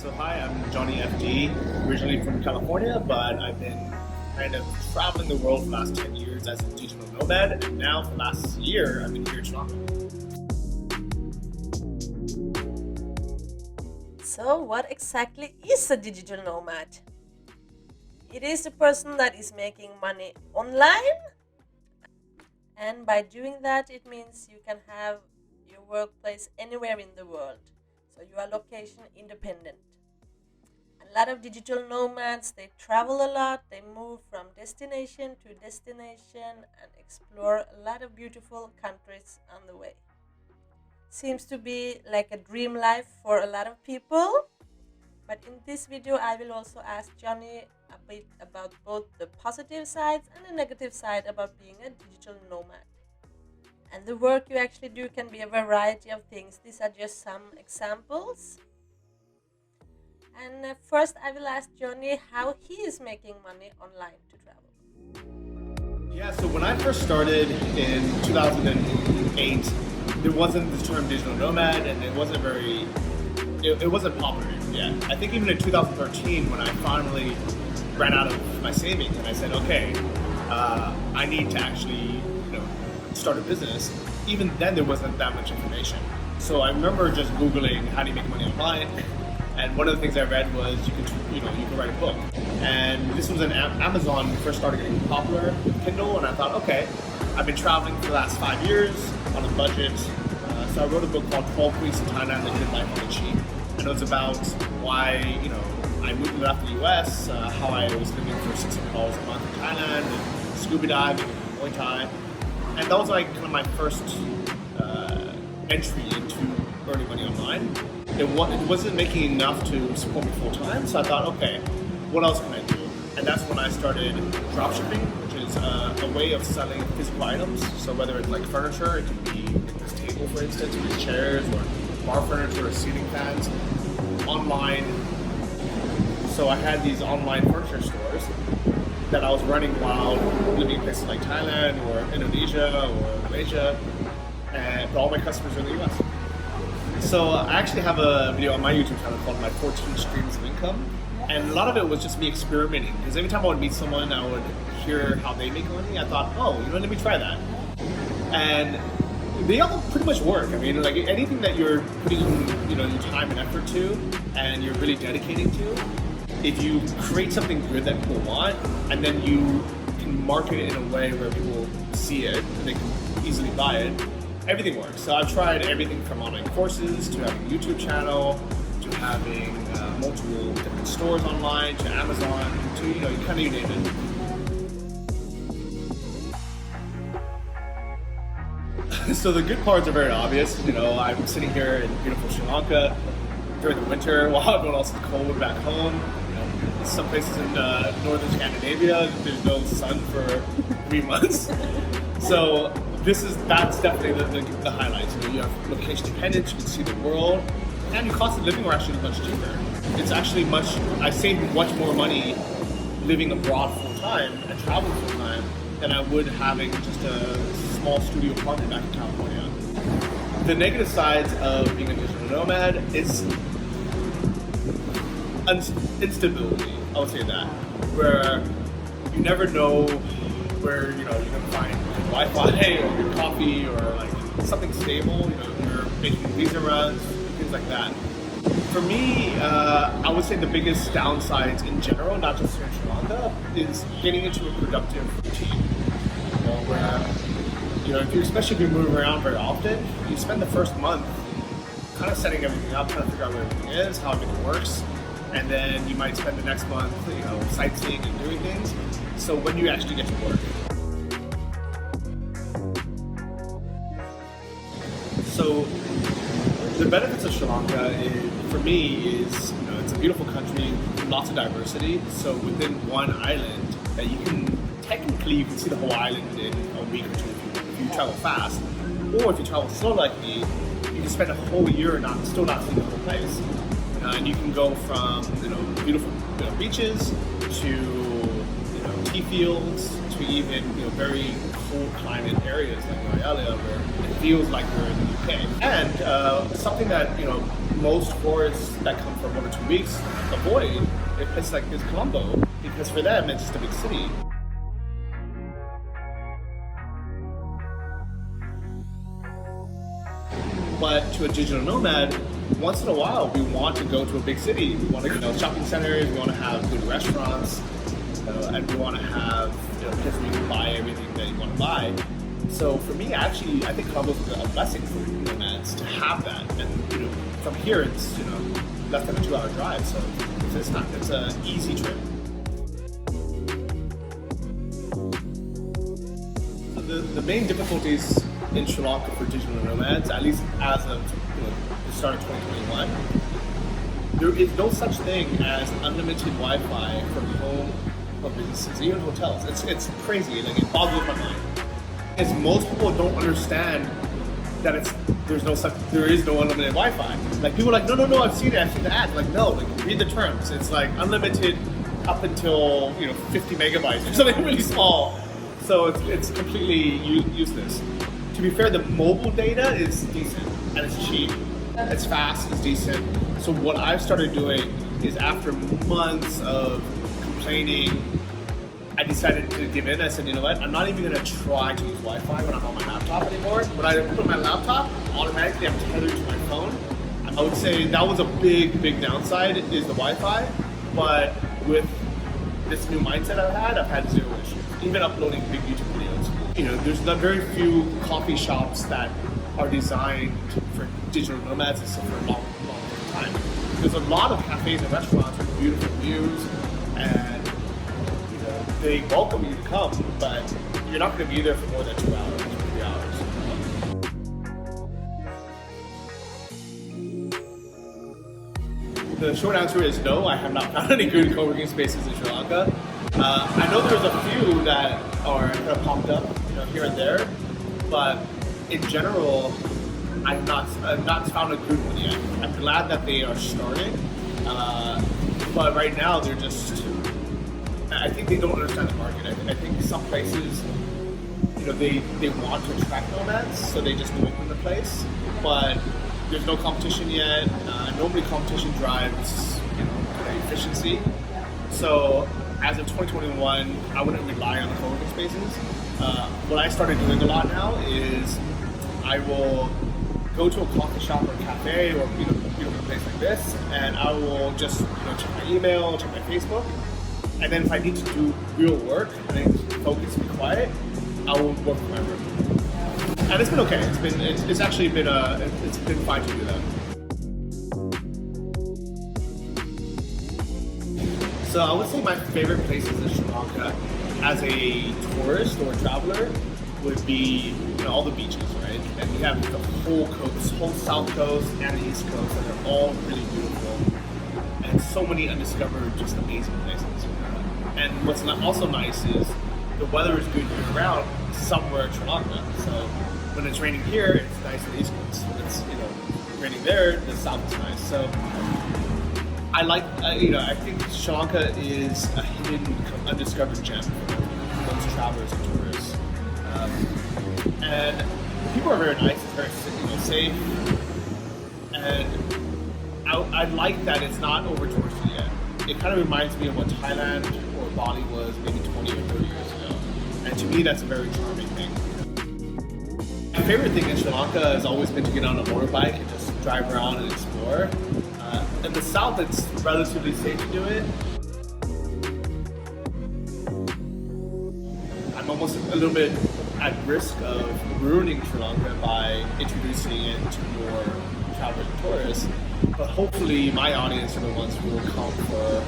So hi, I'm Johnny FD, originally from California, but I've been kind of traveling the world for the last 10 years as a digital nomad, and now for the last year, I've been here in Toronto. So, what exactly is a digital nomad? It is a person that is making money online, and by doing that, it means you can have your workplace anywhere in the world. So, you are location independent. A lot of digital nomads, they travel a lot, they move from destination to destination and explore a lot of beautiful countries on the way. Seems to be like a dream life for a lot of people. But in this video, I will also ask Johnny a bit about both the positive sides and the negative side about being a digital nomad. And the work you actually do can be a variety of things. These are just some examples. And first, I will ask Johnny how he is making money online to travel. Yeah, so when I first started in 2008, there wasn't the term digital nomad, and it wasn't popular yet. I think even in 2013, when I finally ran out of my savings and I said, okay, I need to actually, start a business. Even then, there wasn't that much information. So I remember just Googling how do you make money online, and one of the things I read was you can write a book. And this was an Amazon first started getting popular with Kindle, and I thought, okay, I've been traveling for the last 5 years on a budget. So I wrote a book called 12 Weeks in Thailand That Did Life on the Cheap. And it was about why, I moved after the US, how I was living for $600 a month in Thailand, and scuba diving, and Muay Thai. And that was like kind of my first entry into earning money online. It wasn't making enough to support me full time, so I thought, okay, what else can I do? And that's when I started dropshipping, which is a way of selling physical items. So whether it's like furniture, it can be this table, for instance, or these chairs, or bar furniture, or ceiling fans, online. So I had these online furniture stores that I was running while living in places like Thailand or Indonesia or Malaysia, but all my customers are in the US. So I actually have a video on my YouTube channel called My 14 Streams of Income, and a lot of it was just me experimenting, because every time I would meet someone, I would hear how they make money. I thought, oh, let me try that. And they all pretty much work. I mean, like anything that you're putting your time and effort to, and you're really dedicating to, if you create something good that people want, and then you can market it in a way where people see it and they can easily buy it, everything works. So I've tried everything from online courses to having a YouTube channel to having multiple different stores online to Amazon to you name it. So the good parts are very obvious. I'm sitting here in beautiful Sri Lanka during the winter while everyone else is cold back home. Some places in northern Scandinavia, there's no sun for 3 months. So that's definitely the highlights. You have location dependence, you can see the world, and your cost of living are actually much cheaper. It's actually I save much more money living abroad full time and traveling full time than I would having just a small studio apartment back in California. The negative sides of being a digital nomad is instability, I would say that, where you never know where you're going to find Wi-Fi or your coffee or like something stable. You're making visa runs, things like that. For me, I would say the biggest downsides in general, not just here in Sri Lanka, is getting into a productive routine. Especially if you're moving around very often, you spend the first month kind of setting everything up, trying to figure out where everything is, how everything works. And then you might spend the next month, sightseeing and doing things. So when you actually get to work. So the benefits of Sri Lanka, for me, is it's a beautiful country, lots of diversity. So within one island, you can see the whole island in a week or two if you travel fast. Or if you travel slow like me, you can spend a whole year still not seeing the whole place. And you can go from beautiful beaches to tea fields to even very cold climate areas like Australia, where it feels like we're in the UK. And something that most tourists that come for 1 or 2 weeks avoid a place like this Colombo, because for them it's just a big city. But to a digital nomad, once in a while we want to go to a big city. We want to go to shopping centers, we want to have good restaurants, and we want to have places where you can buy everything that you want to buy. So for me, actually, I think Colombo is a blessing for nomads to have that. And from here, it's less than a 2-hour drive, so it's an easy trip. The main difficulties in Sri Lanka for digital nomads, at least as of the start of 2021, there is no such thing as unlimited Wi-Fi from home or businesses, even hotels. It's crazy. Like, it boggles my mind. Is most people don't understand that there is no unlimited Wi-Fi. Like, people are like, no, I've seen the ad. Like, no, read the terms. It's like unlimited up until 50 megabytes or something really small. So it's completely useless. To be fair, the mobile data is decent and it's cheap. It's fast, it's decent. So what I've started doing is, after months of complaining, I decided to give in. I said, you know what, I'm not even going to try to use Wi-Fi when I'm on my laptop anymore. When I put my laptop, automatically I'm tethered to my phone. I would say that was a big downside, is the Wi-Fi. But with this new mindset I've had zero issues. Even uploading big YouTube videos. There's not very few coffee shops that are designed for digital nomads and stuff for a long time. There's a lot of cafes and restaurants with beautiful views, and they welcome you to come, but you're not going to be there for more than 2 hours, 3 hours. The short answer is no, I have not found any good co-working spaces in Sri Lanka. I know there's a few that are kind of popped up, here and there, but in general, I've not found a good one yet. I'm glad that they are starting, but right now they're just. I think they don't understand the market. I think some places, they want to attract nomads, so they just open the place, but there's no competition yet. Normally competition drives, efficiency. So as of 2021, I wouldn't rely on the co-working spaces. What I started doing a lot now is I will go to a coffee shop or cafe or beautiful place like this, and I will just check my email, check my Facebook, and then if I need to do real work and I need to focus and be quiet, I will work from my room. And it's been okay. It's actually been it's been fine to do that. So I would say my favorite places in Sri Lanka as a tourist or a traveler would be all the beaches, right? And we have the whole coast, whole south coast and the east coast, and they're all really beautiful. And so many undiscovered, just amazing places. And what's also nice is the weather is good year round somewhere in Sri Lanka. So when it's raining here, it's nice on the east coast. When it's raining there, the south is nice. So I like, I think Sri Lanka is a hidden, undiscovered gem for most travelers and tourists. And people are very nice, it's very safe, and I like that it's not over touristy yet. It kind of reminds me of what Thailand or Bali was maybe 20 or 30 years ago, and to me that's a very charming thing. My favorite thing in Sri Lanka has always been to get on a motorbike and just drive around and explore. In the south, it's relatively safe to do it. I'm almost a little bit at risk of ruining Sri Lanka by introducing it to more travelers and tourists. But hopefully my audience are the ones who will come for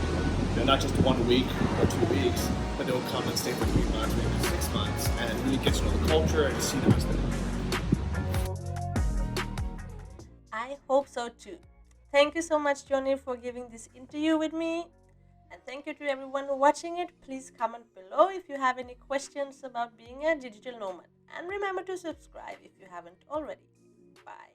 not just 1 week or 2 weeks, but they'll come and stay for 3 months, maybe 6 months, and really get to know the culture and see the rest of it. I hope so too. Thank you so much, Johnny, for giving this interview with me. And thank you to everyone watching it. Please comment below if you have any questions about being a digital nomad. And remember to subscribe if you haven't already. Bye.